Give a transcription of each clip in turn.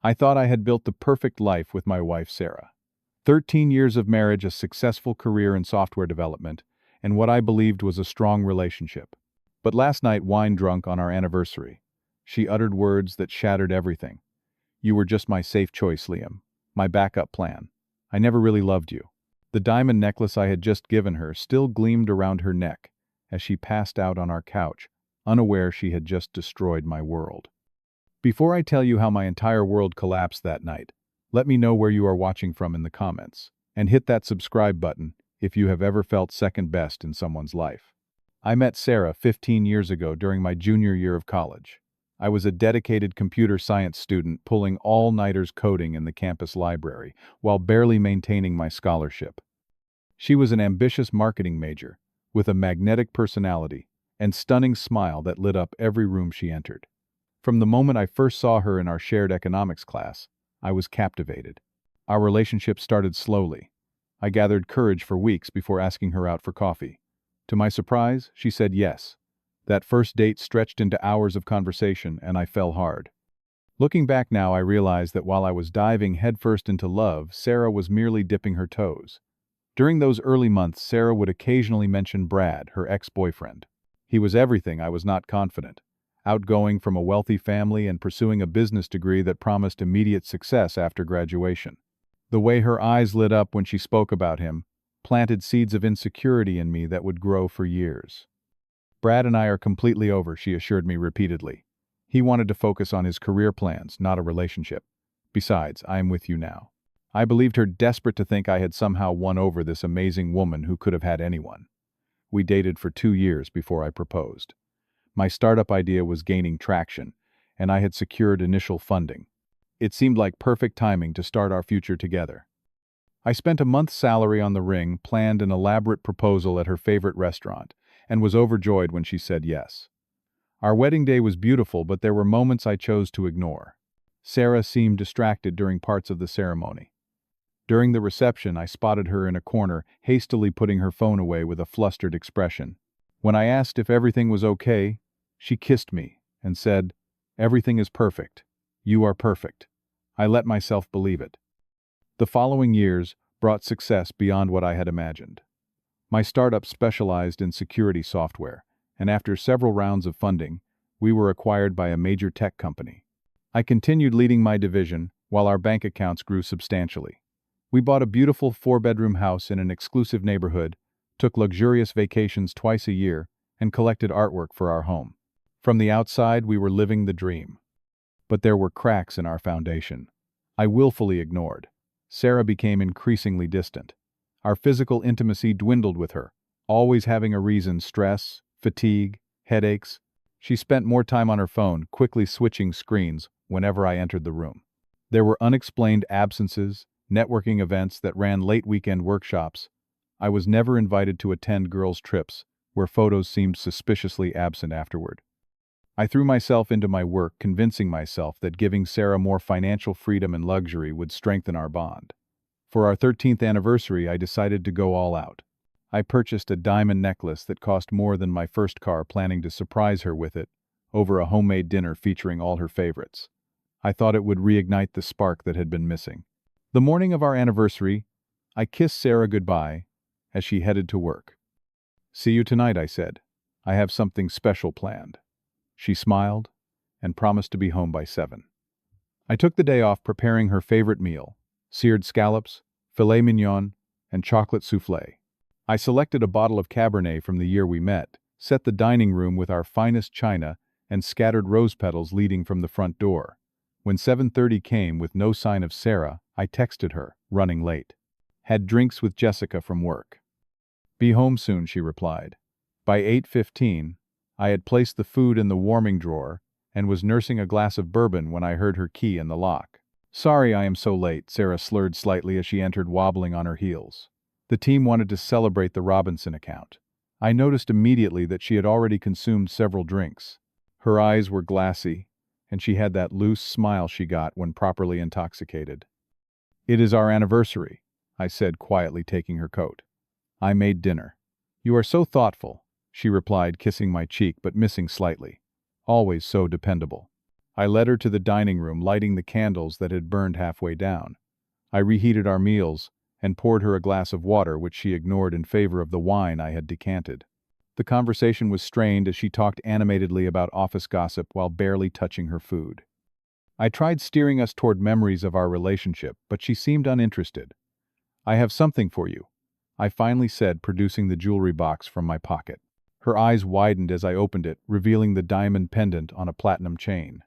I thought I had built the perfect life with my wife Sarah. 13 years of marriage, a successful career in software development, and what I believed was a strong relationship. But last night, wine drunk on our anniversary, she uttered words that shattered everything. "You were just my safe choice, Liam. My backup plan. I never really loved you." The diamond necklace I had just given her still gleamed around her neck as she passed out on our couch, unaware she had just destroyed my world. Before I tell you how my entire world collapsed that night, let me know where you are watching from in the comments, and hit that subscribe button if you have ever felt second best in someone's life. I met Sarah 15 years ago during my junior year of college. I was a dedicated computer science student pulling all-nighters coding in the campus library while barely maintaining my scholarship. She was an ambitious marketing major with a magnetic personality and stunning smile that lit up every room she entered. From the moment I first saw her in our shared economics class, I was captivated. Our relationship started slowly. I gathered courage for weeks before asking her out for coffee. To my surprise, she said yes. That first date stretched into hours of conversation, and I fell hard. Looking back now, I realize that while I was diving headfirst into love, Sarah was merely dipping her toes. During those early months, Sarah would occasionally mention Brad, her ex-boyfriend. He was everything I was not confident. Outgoing from a wealthy family and pursuing a business degree that promised immediate success after graduation. The way her eyes lit up when she spoke about him planted seeds of insecurity in me that would grow for years. "Brad and I are completely over," she assured me repeatedly. "He wanted to focus on his career plans, not a relationship. Besides, I am with you now." I believed her, desperate to think I had somehow won over this amazing woman who could have had anyone. We dated for 2 years before I proposed. My startup idea was gaining traction, and I had secured initial funding. It seemed like perfect timing to start our future together. I spent a month's salary on the ring, planned an elaborate proposal at her favorite restaurant, and was overjoyed when she said yes. Our wedding day was beautiful, but there were moments I chose to ignore. Sarah seemed distracted during parts of the ceremony. During the reception, I spotted her in a corner, hastily putting her phone away with a flustered expression. When I asked if everything was okay, she kissed me and said, "Everything is perfect. You are perfect." I let myself believe it. The following years brought success beyond what I had imagined. My startup specialized in security software, and after several rounds of funding, we were acquired by a major tech company. I continued leading my division while our bank accounts grew substantially. We bought a beautiful 4-bedroom house in an exclusive neighborhood, took luxurious vacations twice a year, and collected artwork for our home. From the outside, we were living the dream. But there were cracks in our foundation. I willfully ignored. Sarah became increasingly distant. Our physical intimacy dwindled with her, always having a reason: stress, fatigue, headaches. She spent more time on her phone, quickly switching screens whenever I entered the room. There were unexplained absences, networking events that ran late weekend workshops. I was never invited to attend girls' trips, where photos seemed suspiciously absent afterward. I threw myself into my work, convincing myself that giving Sarah more financial freedom and luxury would strengthen our bond. For our 13th anniversary, I decided to go all out. I purchased a diamond necklace that cost more than my first car, planning to surprise her with it over a homemade dinner featuring all her favorites. I thought it would reignite the spark that had been missing. The morning of our anniversary, I kissed Sarah goodbye as she headed to work. "See you tonight," I said. "I have something special planned." She smiled and promised to be home by 7. I took the day off preparing her favorite meal: seared scallops, filet mignon, and chocolate soufflé. I selected a bottle of Cabernet from the year we met, set the dining room with our finest china, and scattered rose petals leading from the front door. When 7:30 came with no sign of Sarah, I texted her, running late. "Had drinks with Jessica from work. Be home soon," she replied. By 8:15, I had placed the food in the warming drawer and was nursing a glass of bourbon when I heard her key in the lock. "Sorry I am so late," Sarah slurred slightly as she entered, wobbling on her heels. The team wanted to celebrate the Robinson account. I noticed immediately that she had already consumed several drinks. Her eyes were glassy, and she had that loose smile she got when properly intoxicated. "It is our anniversary," I said, quietly taking her coat. "I made dinner." "You are so thoughtful," she replied, kissing my cheek but missing slightly. "Always so dependable." I led her to the dining room, lighting the candles that had burned halfway down. I reheated our meals and poured her a glass of water, which she ignored in favor of the wine I had decanted. The conversation was strained as she talked animatedly about office gossip while barely touching her food. I tried steering us toward memories of our relationship, but she seemed uninterested. "I have something for you," I finally said, producing the jewelry box from my pocket. Her eyes widened as I opened it, revealing the diamond pendant on a platinum chain.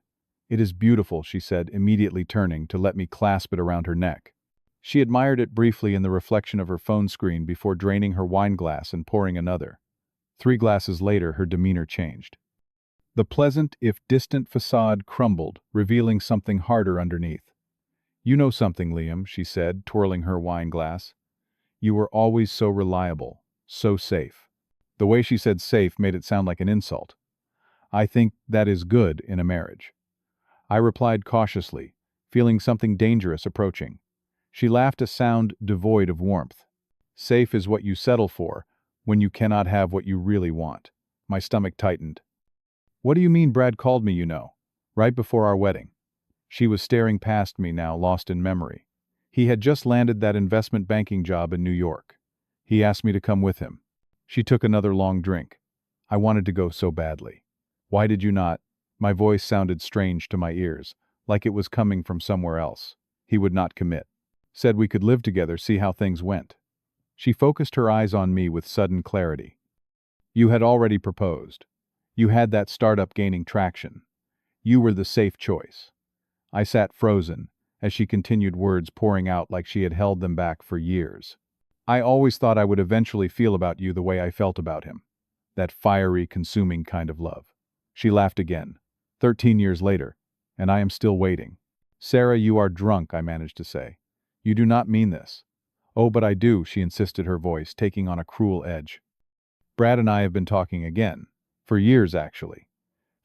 "It is beautiful," she said, immediately turning to let me clasp it around her neck. She admired it briefly in the reflection of her phone screen before draining her wine glass and pouring another. 3 glasses later, her demeanor changed. The pleasant, if distant facade crumbled, revealing something harder underneath. "You know something, Liam," she said, twirling her wine glass. "You were always so reliable, so safe." The way she said safe made it sound like an insult. "I think that is good in a marriage." I replied cautiously, feeling something dangerous approaching. She laughed, a sound devoid of warmth. "Safe is what you settle for when you cannot have what you really want." My stomach tightened. "What do you mean Brad called me, right before our wedding?" She was staring past me now, lost in memory. "He had just landed that investment banking job in New York. He asked me to come with him." She took another long drink. "I wanted to go so badly." "Why did you not?" My voice sounded strange to my ears, like it was coming from somewhere else. "He would not commit. Said we could live together, see how things went." She focused her eyes on me with sudden clarity. "You had already proposed. You had that startup gaining traction. You were the safe choice." I sat frozen, as she continued, words pouring out like she had held them back for years. "I always thought I would eventually feel about you the way I felt about him. That fiery, consuming kind of love." She laughed again. 13 years later, and I am still waiting." "Sarah, you are drunk," I managed to say. "You do not mean this." "Oh, but I do," she insisted, her voice taking on a cruel edge. "Brad and I have been talking again. For years, actually.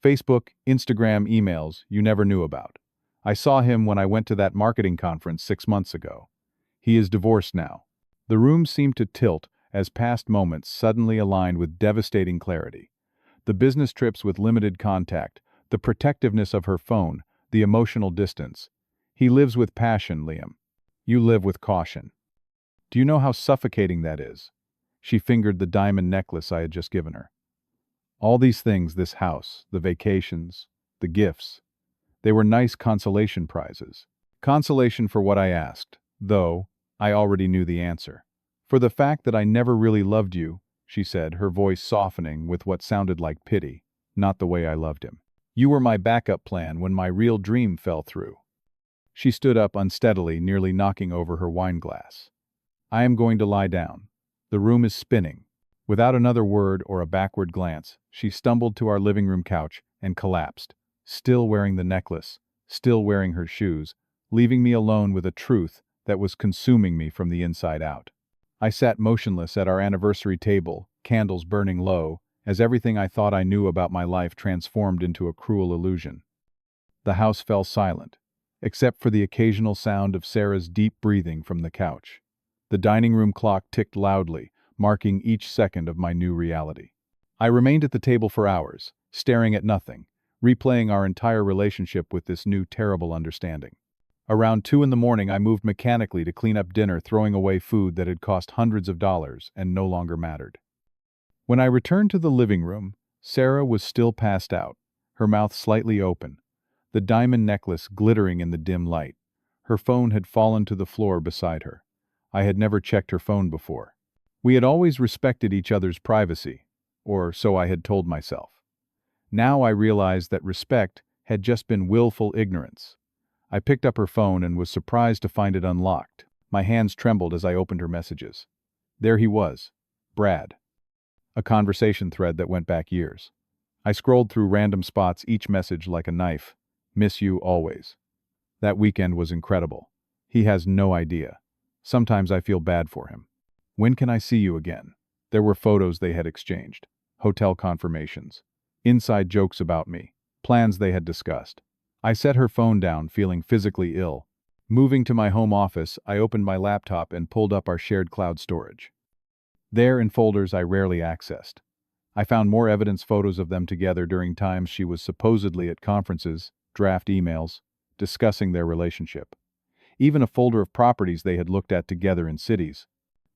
Facebook, Instagram, emails you never knew about. I saw him when I went to that marketing conference 6 months ago. He is divorced now." The room seemed to tilt as past moments suddenly aligned with devastating clarity. The business trips with limited contact, the protectiveness of her phone, the emotional distance. "He lives with passion, Liam. You live with caution. Do you know how suffocating that is?" She fingered the diamond necklace I had just given her. "All these things, this house, the vacations, the gifts, they were nice consolation prizes. Consolation for what I asked, though I already knew the answer. For the fact that I never really loved you," she said, her voice softening with what sounded like pity, "not the way I loved him. You were my backup plan when my real dream fell through." She stood up unsteadily, nearly knocking over her wine glass. "I am going to lie down. The room is spinning." Without another word or a backward glance, she stumbled to our living room couch and collapsed, still wearing the necklace, still wearing her shoes, leaving me alone with a truth that was consuming me from the inside out. I sat motionless at our anniversary table, candles burning low, as everything I thought I knew about my life transformed into a cruel illusion. The house fell silent, except for the occasional sound of Sarah's deep breathing from the couch. The dining room clock ticked loudly, marking each second of my new reality. I remained at the table for hours, staring at nothing, replaying our entire relationship with this new terrible understanding. Around 2 in the morning, I moved mechanically to clean up dinner, throwing away food that had cost hundreds of dollars and no longer mattered. When I returned to the living room, Sarah was still passed out, her mouth slightly open, the diamond necklace glittering in the dim light. Her phone had fallen to the floor beside her. I had never checked her phone before. We had always respected each other's privacy, or so I had told myself. Now I realized that respect had just been willful ignorance. I picked up her phone and was surprised to find it unlocked. My hands trembled as I opened her messages. There he was, Brad. A conversation thread that went back years. I scrolled through random spots, each message like a knife. "Miss you always. That weekend was incredible. He has no idea. Sometimes I feel bad for him. When can I see you again?" There were photos they had exchanged, hotel confirmations, inside jokes about me, plans they had discussed. I set her phone down, feeling physically ill. Moving to my home office, I opened my laptop and pulled up our shared cloud storage. There, in folders I rarely accessed, I found more evidence, photos of them together during times she was supposedly at conferences, draft emails, discussing their relationship. Even a folder of properties they had looked at together in cities,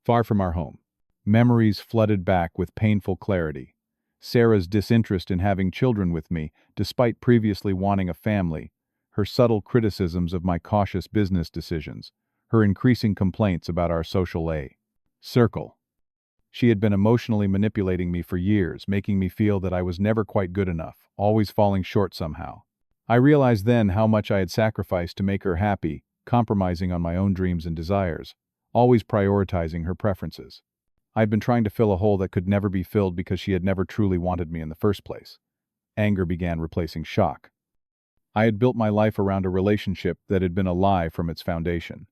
far from our home. Memories flooded back with painful clarity. Sarah's disinterest in having children with me, despite previously wanting a family, her subtle criticisms of my cautious business decisions, her increasing complaints about our social circle. She had been emotionally manipulating me for years, making me feel that I was never quite good enough, always falling short somehow. I realized then how much I had sacrificed to make her happy, compromising on my own dreams and desires, always prioritizing her preferences. I had been trying to fill a hole that could never be filled because she had never truly wanted me in the first place. Anger began replacing shock. I had built my life around a relationship that had been a lie from its foundation.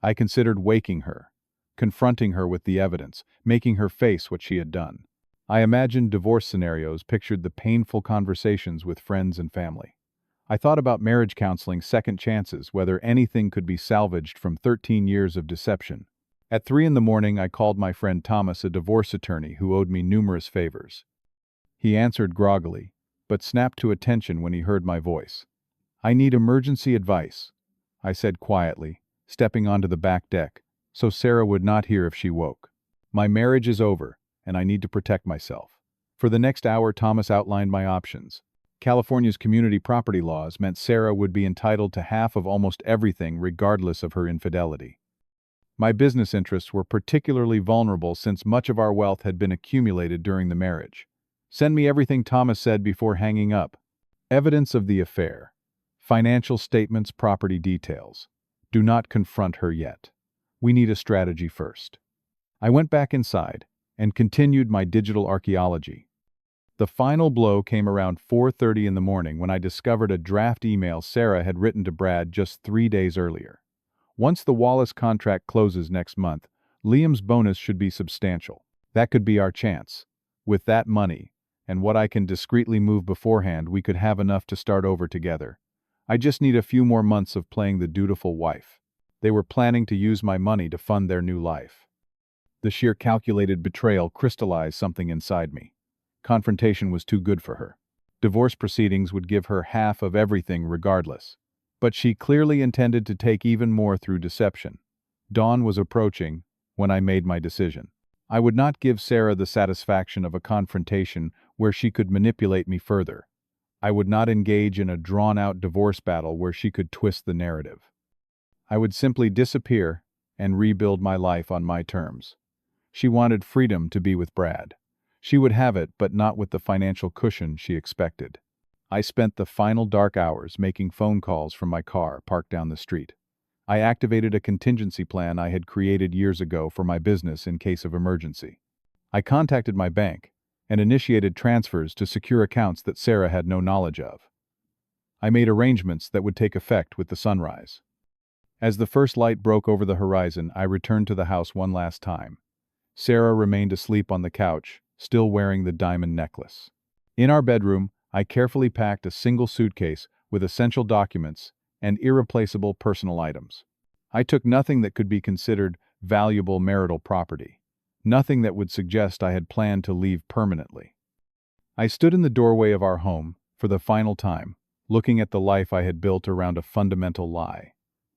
I considered waking her, confronting her with the evidence, making her face what she had done. I imagined divorce scenarios, pictured the painful conversations with friends and family. I thought about marriage counseling, second chances, whether anything could be salvaged from 13 years of deception. At 3 a.m, I called my friend Thomas, a divorce attorney who owed me numerous favors. He answered groggily, but snapped to attention when he heard my voice. "I need emergency advice," I said quietly, stepping onto the back deck, so Sarah would not hear if she woke. "My marriage is over, and I need to protect myself." For the next hour, Thomas outlined my options. California's community property laws meant Sarah would be entitled to half of almost everything regardless of her infidelity. My business interests were particularly vulnerable since much of our wealth had been accumulated during the marriage. "Send me everything," Thomas said before hanging up. Evidence of the affair. Financial statements, property details. Do not confront her yet. We need a strategy first. I went back inside and continued my digital archaeology. The final blow came around 4:30 in the morning when I discovered a draft email Sarah had written to Brad just 3 days earlier. "Once the Wallace contract closes next month, Liam's bonus should be substantial. That could be our chance. With that money, and what I can discreetly move beforehand, we could have enough to start over together. I just need a few more months of playing the dutiful wife." They were planning to use my money to fund their new life. The sheer calculated betrayal crystallized something inside me. Confrontation was too good for her. Divorce proceedings would give her half of everything regardless. But she clearly intended to take even more through deception. Dawn was approaching when I made my decision. I would not give Sarah the satisfaction of a confrontation where she could manipulate me further. I would not engage in a drawn-out divorce battle where she could twist the narrative. I would simply disappear and rebuild my life on my terms. She wanted freedom to be with Brad. She would have it, but not with the financial cushion she expected. I spent the final dark hours making phone calls from my car parked down the street. I activated a contingency plan I had created years ago for my business in case of emergency. I contacted my bank and initiated transfers to secure accounts that Sarah had no knowledge of. I made arrangements that would take effect with the sunrise. As the first light broke over the horizon, I returned to the house one last time. Sarah remained asleep on the couch, still wearing the diamond necklace. In our bedroom, I carefully packed a single suitcase with essential documents and irreplaceable personal items. I took nothing that could be considered valuable marital property, nothing that would suggest I had planned to leave permanently. I stood in the doorway of our home, for the final time, looking at the life I had built around a fundamental lie.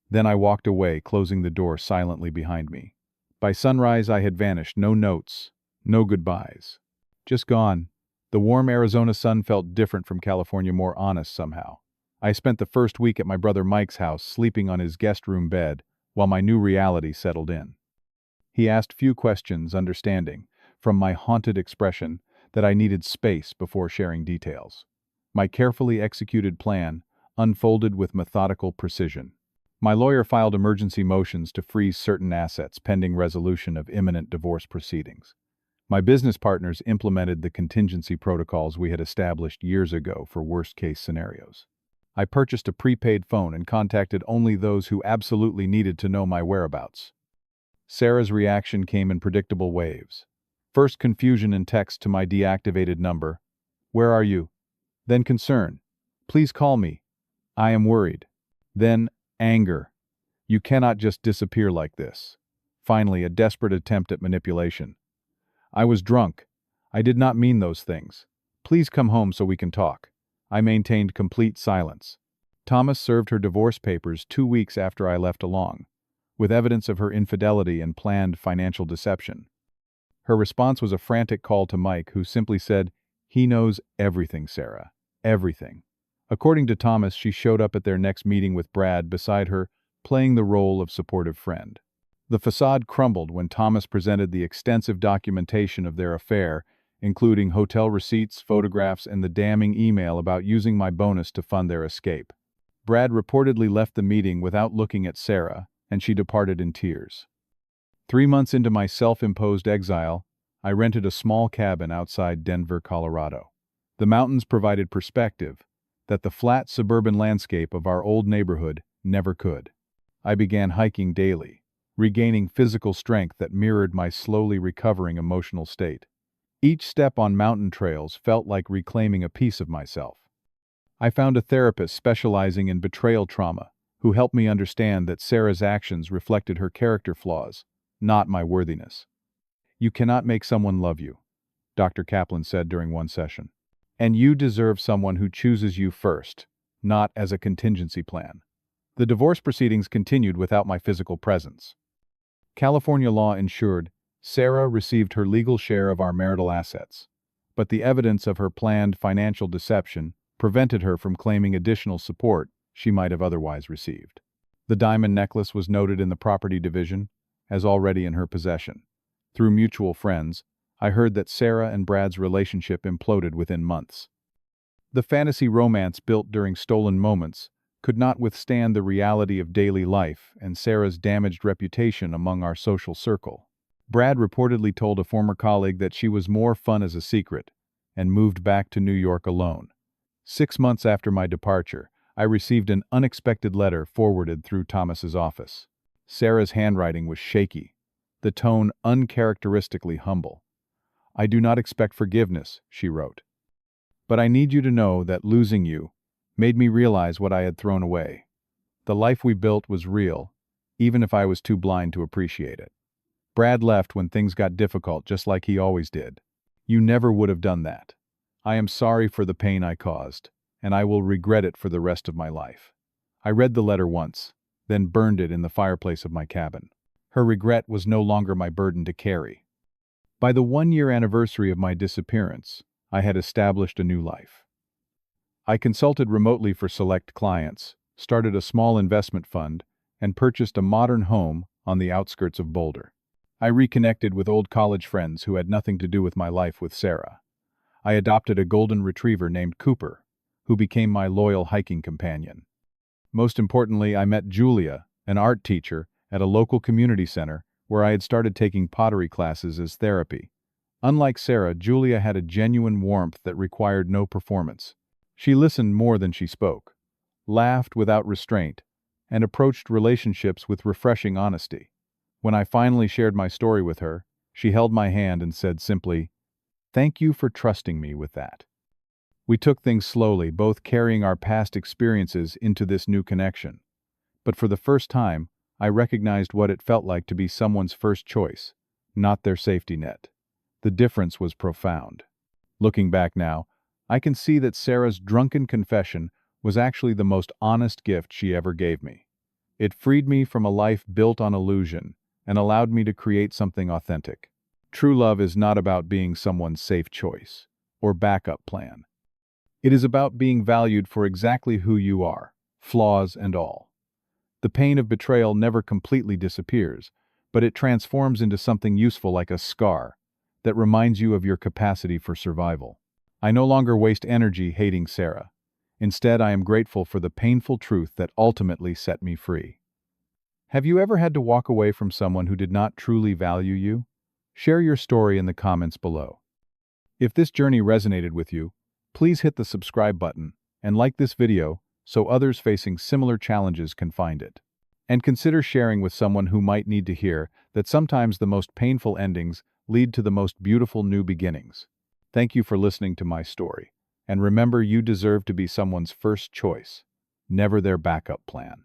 Then I walked away, closing the door silently behind me. By sunrise, I had vanished, no notes, no goodbyes. Just gone. The warm Arizona sun felt different from California, more honest somehow. I spent the first week at my brother Mike's house, sleeping on his guest room bed, while my new reality settled in. He asked few questions, understanding, from my haunted expression, that I needed space before sharing details. My carefully executed plan unfolded with methodical precision. My lawyer filed emergency motions to freeze certain assets pending resolution of imminent divorce proceedings. My business partners implemented the contingency protocols we had established years ago for worst-case scenarios. I purchased a prepaid phone and contacted only those who absolutely needed to know my whereabouts. Sarah's reaction came in predictable waves. First, confusion in text to my deactivated number. "Where are you?" Then concern. "Please call me. I am worried." Then anger. "You cannot just disappear like this." Finally, a desperate attempt at manipulation. "I was drunk. I did not mean those things. Please come home so we can talk." I maintained complete silence. Thomas served her divorce papers 2 weeks after I left along, with evidence of her infidelity and planned financial deception. Her response was a frantic call to Mike, who simply said, "He knows everything, Sarah. Everything." According to Thomas, she showed up at their next meeting with Brad beside her, playing the role of supportive friend. The facade crumbled when Thomas presented the extensive documentation of their affair, including hotel receipts, photographs, and the damning email about using my bonus to fund their escape. Brad reportedly left the meeting without looking at Sarah, and she departed in tears. 3 months into my self-imposed exile, I rented a small cabin outside Denver, Colorado. The mountains provided perspective that the flat suburban landscape of our old neighborhood never could. I began hiking daily, regaining physical strength that mirrored my slowly recovering emotional state. Each step on mountain trails felt like reclaiming a piece of myself. I found a therapist specializing in betrayal trauma, who helped me understand that Sarah's actions reflected her character flaws, not my worthiness. "You cannot make someone love you," Dr. Kaplan said during one session. "And you deserve someone who chooses you first, not as a contingency plan." The divorce proceedings continued without my physical presence. California law ensured Sarah received her legal share of our marital assets, but the evidence of her planned financial deception prevented her from claiming additional support she might have otherwise received. The diamond necklace was noted in the property division as already in her possession. Through mutual friends, I heard that Sarah and Brad's relationship imploded within months. The fantasy romance built during stolen moments could not withstand the reality of daily life and Sarah's damaged reputation among our social circle. Brad reportedly told a former colleague that she was more fun as a secret and moved back to New York alone. 6 months after my departure, I received an unexpected letter forwarded through Thomas's office. Sarah's handwriting was shaky, the tone uncharacteristically humble. "I do not expect forgiveness," she wrote. "But I need you to know that losing you made me realize what I had thrown away. The life we built was real, even if I was too blind to appreciate it. Brad left when things got difficult, just like he always did. You never would have done that. I am sorry for the pain I caused, and I will regret it for the rest of my life." I read the letter once, then burned it in the fireplace of my cabin. Her regret was no longer my burden to carry. By the 1-year anniversary of my disappearance, I had established a new life. I consulted remotely for select clients, started a small investment fund, and purchased a modern home on the outskirts of Boulder. I reconnected with old college friends who had nothing to do with my life with Sarah. I adopted a golden retriever named Cooper, who became my loyal hiking companion. Most importantly, I met Julia, an art teacher, at a local community center where I had started taking pottery classes as therapy. Unlike Sarah, Julia had a genuine warmth that required no performance. She listened more than she spoke, laughed without restraint, and approached relationships with refreshing honesty. When I finally shared my story with her, she held my hand and said simply, "Thank you for trusting me with that." We took things slowly, both carrying our past experiences into this new connection. But for the first time, I recognized what it felt like to be someone's first choice, not their safety net. The difference was profound. Looking back now, I can see that Sarah's drunken confession was actually the most honest gift she ever gave me. It freed me from a life built on illusion and allowed me to create something authentic. True love is not about being someone's safe choice or backup plan. It is about being valued for exactly who you are, flaws and all. The pain of betrayal never completely disappears, but it transforms into something useful like a scar that reminds you of your capacity for survival. I no longer waste energy hating Sarah. Instead, I am grateful for the painful truth that ultimately set me free. Have you ever had to walk away from someone who did not truly value you? Share your story in the comments below. If this journey resonated with you, please hit the subscribe button and like this video so others facing similar challenges can find it. And consider sharing with someone who might need to hear that sometimes the most painful endings lead to the most beautiful new beginnings. Thank you for listening to my story, and remember, you deserve to be someone's first choice, never their backup plan.